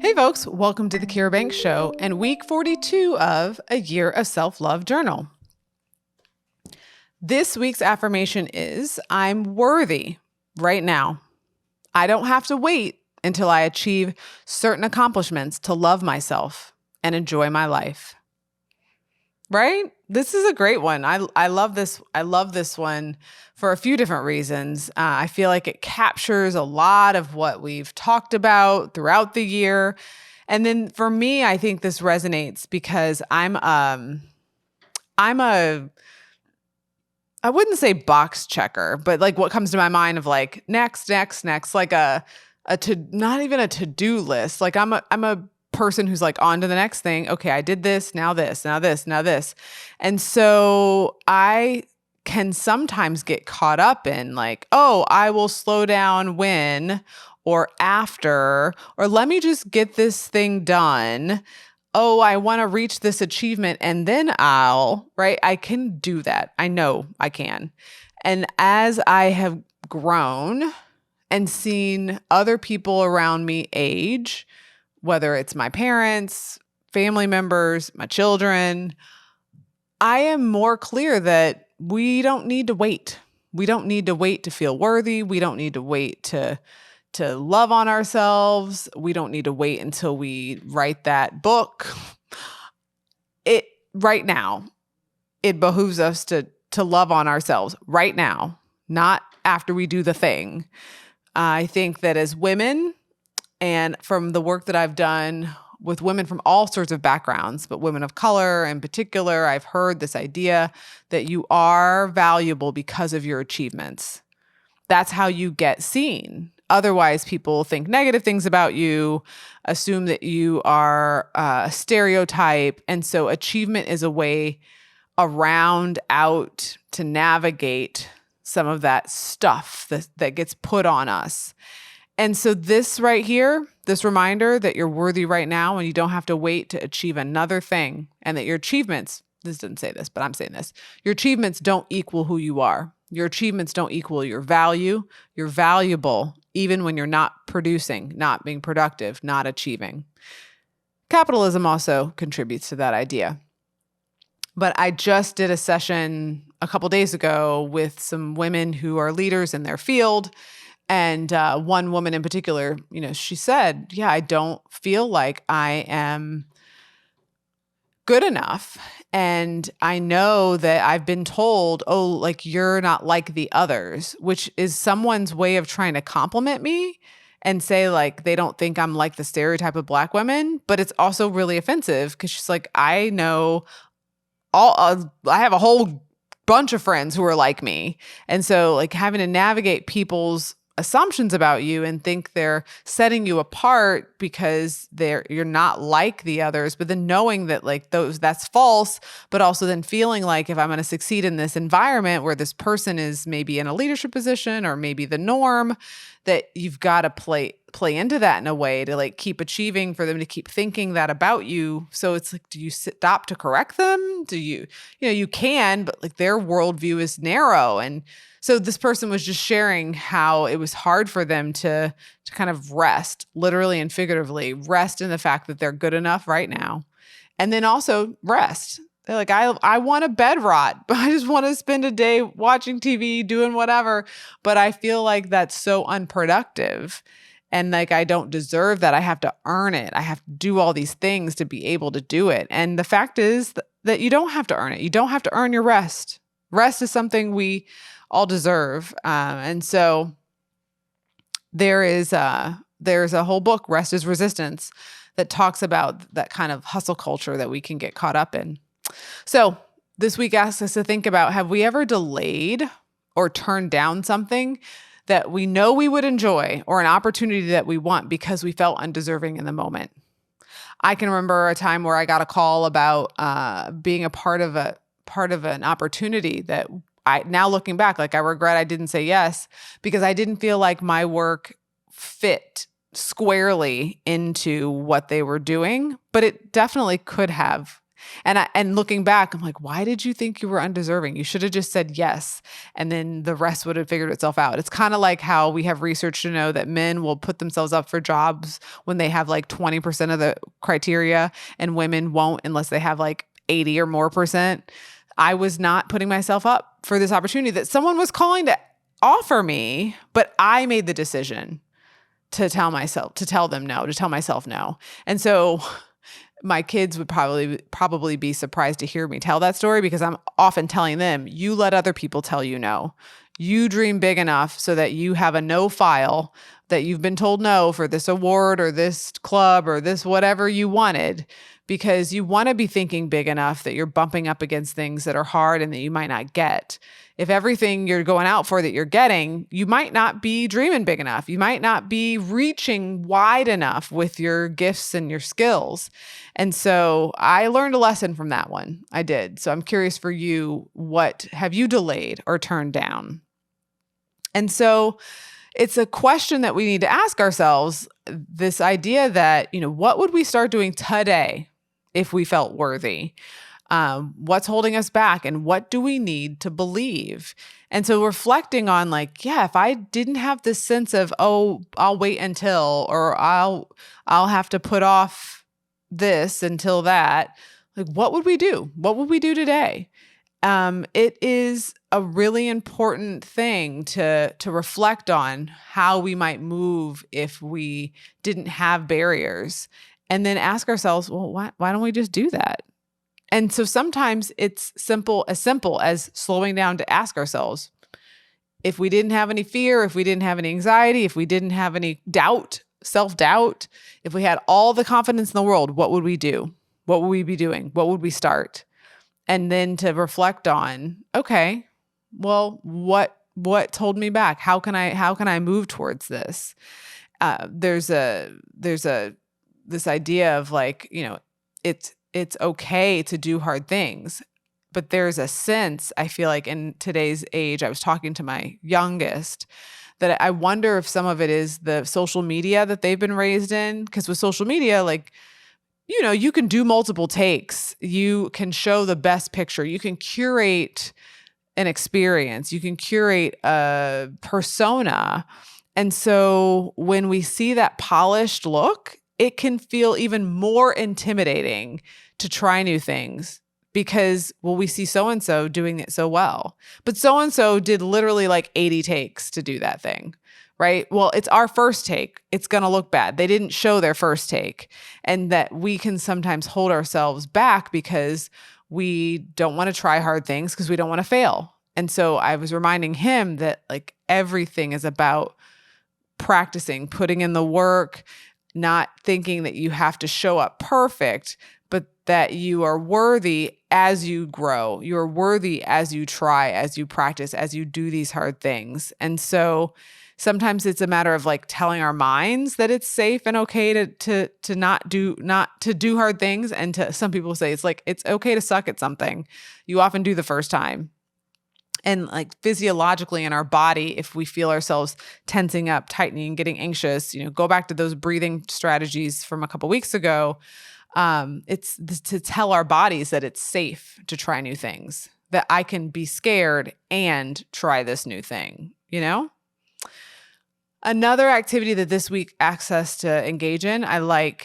Hey folks, welcome to the Kira Banks Show and week 42 of A Year of Self-Love Journal. This week's affirmation is, I'm worthy right now. I don't have to wait until I achieve certain accomplishments to love myself and enjoy my life. Right? This is a great one. I love this. I love this one for a few different reasons. I feel like it captures a lot of what we've talked about throughout the year. And then for me, I think this resonates because I wouldn't say box checker, but like what comes to my mind of like next, like not even a to-do list. Like I'm a person who's like on to the next thing. Okay, I did this, now this, now this, now this. And so I can sometimes get caught up in like, oh, I will slow down when or after, or let me just get this thing done. Oh, I want to reach this achievement and then right? I can do that. I know I can. And as I have grown and seen other people around me age, whether it's my parents, family members, my children, I am more clear that we don't need to wait. We don't need to wait to feel worthy. We don't need to wait to love on ourselves. We don't need to wait until we write that book. Right now, it behooves us to love on ourselves right now, not after we do the thing. I think that as women, and from the work that I've done with women from all sorts of backgrounds, but women of color in particular, I've heard this idea that you are valuable because of your achievements. That's how you get seen. Otherwise, people think negative things about you, assume that you are a stereotype. And so achievement is a way around out to navigate some of that stuff that gets put on us. And so this right here, this reminder that you're worthy right now and you don't have to wait to achieve another thing, and that your achievements, this doesn't say this, but I'm saying this, your achievements don't equal who you are. Your achievements don't equal your value. You're valuable even when you're not producing, not being productive, not achieving. Capitalism also contributes to that idea. But I just did a session a couple days ago with some women who are leaders in their field. And one woman in particular, she said, yeah, I don't feel like I am good enough. And I know that I've been told, oh, like you're not like the others, which is someone's way of trying to compliment me and say like they don't think I'm like the stereotype of Black women. But it's also really offensive because she's like, I know I have a whole bunch of friends who are like me. And so like having to navigate people's assumptions about you and think they're setting you apart because you're not like the others, but then knowing that like that's false, but also then feeling like if I'm going to succeed in this environment where this person is maybe in a leadership position or maybe the norm, that you've got to play into that in a way to like keep achieving, for them to keep thinking that about you. So it's like, do you stop to correct them? Do you can, but like their worldview is narrow. And so this person was just sharing how it was hard for them to kind of rest, literally and figuratively, rest in the fact that they're good enough right now. And then also rest. They're like, I want a bed rot, but I just want to spend a day watching TV, doing whatever. But I feel like that's so unproductive. And like, I don't deserve that. I have to earn it. I have to do all these things to be able to do it. And the fact is that you don't have to earn it. You don't have to earn your rest. Rest is something we all deserve. And so there's a whole book, Rest is Resistance, that talks about that kind of hustle culture that we can get caught up in. So this week asks us to think about, have we ever delayed or turned down something that we know we would enjoy or an opportunity that we want because we felt undeserving in the moment? I can remember a time where I got a call about being a part of an opportunity that now looking back, like I regret I didn't say yes because I didn't feel like my work fit squarely into what they were doing, but it definitely could have. And looking back, I'm like, why did you think you were undeserving? You should have just said yes. And then the rest would have figured itself out. It's kind of like how we have research to know that men will put themselves up for jobs when they have like 20% of the criteria, and women won't unless they have like 80 or more percent. I was not putting myself up for this opportunity that someone was calling to offer me, but I made the decision to tell myself no. And so my kids would probably be surprised to hear me tell that story, because I'm often telling them, you let other people tell you no. You dream big enough so that you have a no file, that you've been told no for this award or this club or this whatever you wanted, because you want to be thinking big enough that you're bumping up against things that are hard and that you might not get. If everything you're going out for that you're getting, you might not be dreaming big enough. You might not be reaching wide enough with your gifts and your skills. And so I learned a lesson from that one. I did. So I'm curious for you, what have you delayed or turned down? And so it's a question that we need to ask ourselves, this idea that, what would we start doing today if we felt worthy? What's holding us back, and what do we need to believe? And so reflecting on if I didn't have this sense of, oh, I'll wait until, or I'll have to put off this until that, what would we do? What would we do today? It is a really important thing to reflect on how we might move if we didn't have barriers, and then ask ourselves, well, why don't we just do that? And so sometimes it's simple as slowing down to ask ourselves, if we didn't have any fear, if we didn't have any anxiety, if we didn't have any doubt, self-doubt, if we had all the confidence in the world, what would we do? What would we be doing? What would we start? And then to reflect on, okay, well, what's holding me back? How can I move towards this? There's this idea of it's okay to do hard things, but there's a sense, I feel like in today's age, I was talking to my youngest, that I wonder if some of it is the social media that they've been raised in. Because with social media, you can do multiple takes. You can show the best picture. You can curate an experience. You can curate a persona. And so when we see that polished look, it can feel even more intimidating to try new things, because, we see so-and-so doing it so well, but so-and-so did literally 80 takes to do that thing, right? Well, it's our first take. It's going to look bad. They didn't show their first take. And that we can sometimes hold ourselves back because we don't want to try hard things because we don't want to fail. And so I was reminding him that everything is about practicing, putting in the work, not thinking that you have to show up perfect, but that you are worthy as you grow. You're worthy as you try, as you practice, as you do these hard things. And so sometimes it's a matter of telling our minds that it's safe and okay to not do hard things. And to some people say it's okay to suck at something. You often do the first time. And physiologically in our body, if we feel ourselves tensing up, tightening, getting anxious, go back to those breathing strategies from a couple weeks ago. It's to tell our bodies that it's safe to try new things, that I can be scared and try this new thing, Another activity that this week asks us to engage in, I like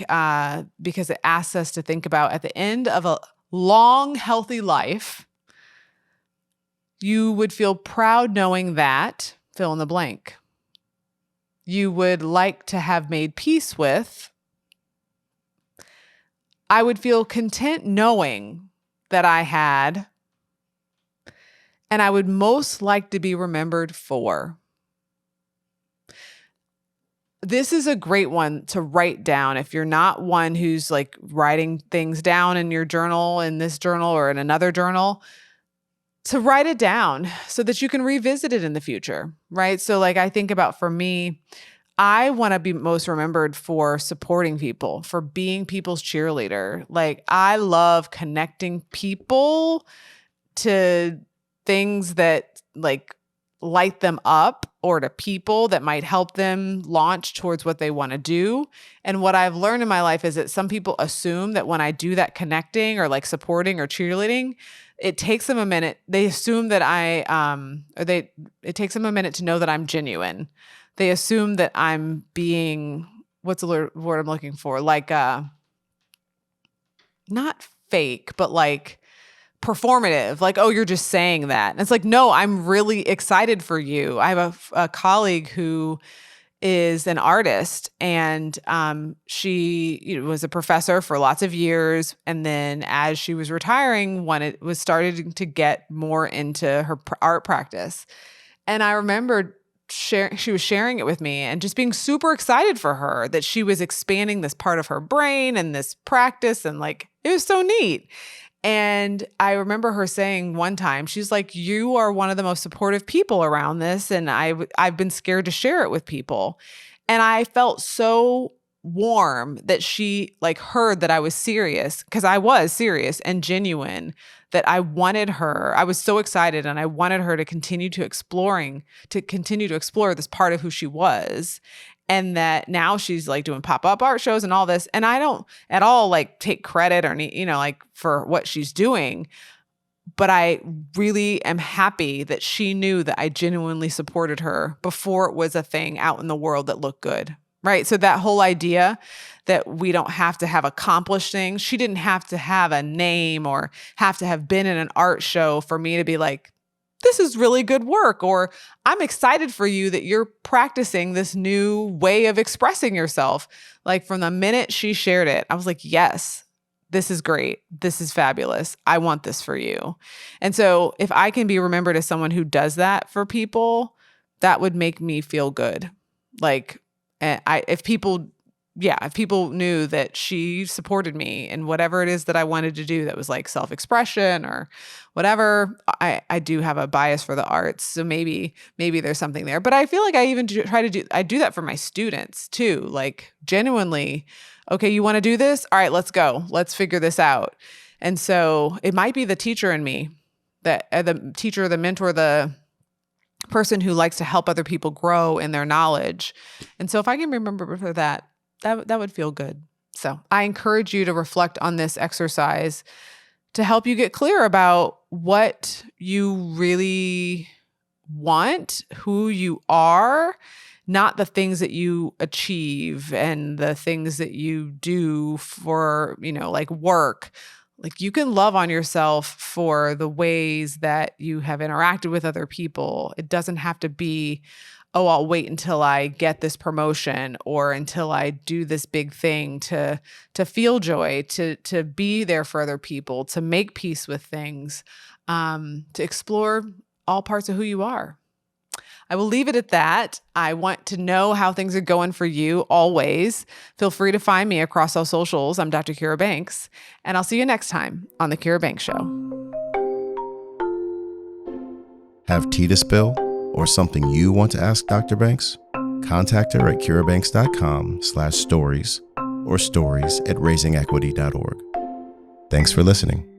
because it asks us to think about, at the end of a long, healthy life, you would feel proud knowing that, fill in the blank. You would like to have made peace with. I would feel content knowing that I had. And I would most like to be remembered for. This is a great one to write down if you're not one who's writing things down in your journal, in this journal or in another journal. To write it down so that you can revisit it in the future, right? So I think about, for me, I want to be most remembered for supporting people, for being people's cheerleader. I love connecting people to things that light them up, or to people that might help them launch towards what they want to do. And what I've learned in my life is that some people assume that when I do that connecting or like supporting or cheerleading, it takes them a minute. They assume that it takes them a minute to know that I'm genuine. They assume that I'm being, what's the word I'm looking for? Like, not fake, but like performative, like, oh, you're just saying that. And it's like, no, I'm really excited for you. I have a colleague who is an artist, and she was a professor for lots of years. And then as she was retiring, when it was starting to get more into her art practice. And I remember she was sharing it with me and just being super excited for her that she was expanding this part of her brain and this practice. And like, it was so neat. And I remember her saying one time, she's like, you are one of the most supportive people around this. And I've been scared to share it with people. And I felt so warm that she like heard that I was serious, because I was serious and genuine, that I wanted her. I was so excited, and I wanted her to continue to explore this part of who she was. And that now she's like doing pop-up art shows and all this. And I don't at all like take credit or, like for what she's doing. But I really am happy that she knew that I genuinely supported her before it was a thing out in the world that looked good. Right. So that whole idea that we don't have to have accomplished things. She didn't have to have a name or have to have been in an art show for me to be like, this is really good work, or I'm excited for you that you're practicing this new way of expressing yourself. Like from the minute she shared it, I was like, yes, this is great. This is fabulous. I want this for you. And so if I can be remembered as someone who does that for people, that would make me feel good. Like, if people knew that she supported me in whatever it is that I wanted to do, that was like self-expression or whatever. I do have a bias for the arts, so maybe there's something there. But I feel like I even I do that for my students too. Like genuinely, okay, you want to do this? All right, let's go. Let's figure this out. And so it might be the teacher in me, that the teacher, the mentor, the person who likes to help other people grow in their knowledge. And so if I can remember for that would feel good. So I encourage you to reflect on this exercise to help you get clear about what you really want, who you are, not the things that you achieve and the things that you do for, like work. Like you can love on yourself for the ways that you have interacted with other people. It doesn't have to be, oh, I'll wait until I get this promotion or until I do this big thing to feel joy, to be there for other people, to make peace with things, to explore all parts of who you are. I will leave it at that. I want to know how things are going for you always. Feel free to find me across all socials. I'm Dr. Kira Banks, and I'll see you next time on The Kira Banks Show. Have tea to spill or something you want to ask Dr. Banks? Contact her at kirabanks.com/stories or stories@raisingequity.org. Thanks for listening.